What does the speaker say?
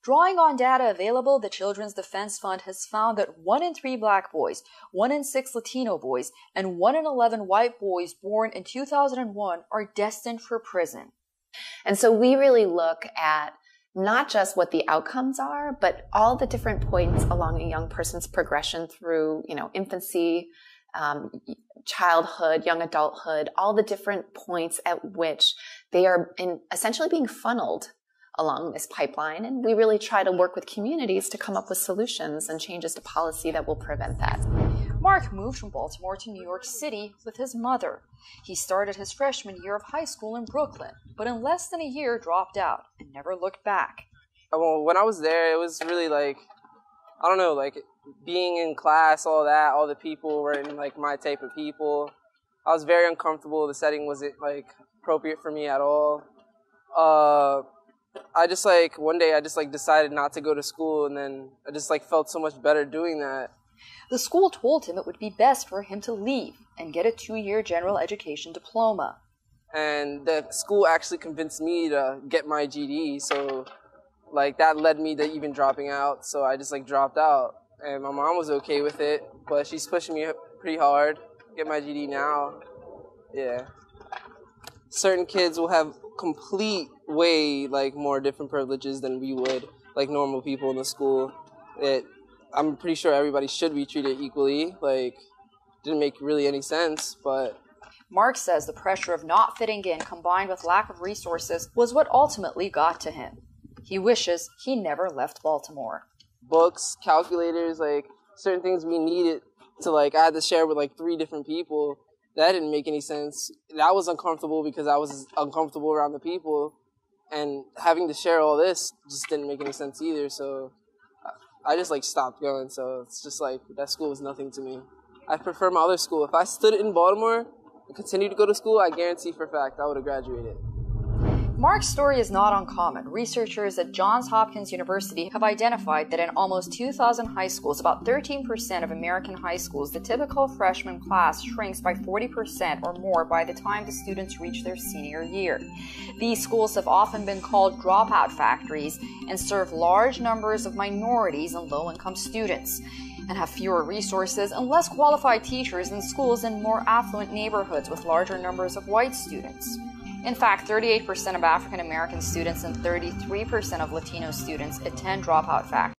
Drawing on data available, the Children's Defense Fund has found that 1 in 3 Black boys, 1 in 6 Latino boys, and 1 in 11 white boys born in 2001 are destined for prison. And so we really look at not just what the outcomes are, but all the different points along a young person's progression through, infancy, childhood, young adulthood, all the different points at which they are essentially being funneled along this pipeline. And we really try to work with communities to come up with solutions and changes to policy that will prevent that. Mark moved from Baltimore to New York City with his mother. He started his freshman year of high school in Brooklyn, but in less than a year dropped out and never looked back. Well, when I was there, it was really being in class, all that, all the people were in my type of people. I was very uncomfortable. The setting wasn't appropriate for me at all. I just one day I just decided not to go to school, and then I just felt so much better doing that. The school told him it would be best for him to leave and get a 2-year general education diploma. And the school actually convinced me to get my GED, so that led me to even dropping out. So I just dropped out, and my mom was okay with it, but she's pushing me pretty hard to get my GED now. Yeah. Certain kids will have complete way more different privileges than we would, normal people in the school. I'm pretty sure everybody should be treated equally. Didn't make really any sense, but... Mark says the pressure of not fitting in combined with lack of resources was what ultimately got to him. He wishes he never left Baltimore. Books, calculators, certain things we needed to I had to share with 3 different people. That didn't make any sense. That was uncomfortable because I was uncomfortable around the people, and having to share all this just didn't make any sense either. So I just stopped going. So it's just that school was nothing to me. I prefer my other school. If I stood in Baltimore and continued to go to school, I guarantee for a fact I would have graduated. Mark's story is not uncommon. Researchers at Johns Hopkins University have identified that in almost 2,000 high schools, about 13% of American high schools, the typical freshman class shrinks by 40% or more by the time the students reach their senior year. These schools have often been called dropout factories and serve large numbers of minorities and low-income students, and have fewer resources and less qualified teachers than schools in more affluent neighborhoods with larger numbers of white students. In fact, 38% of African American students and 33% of Latino students attend dropout factories.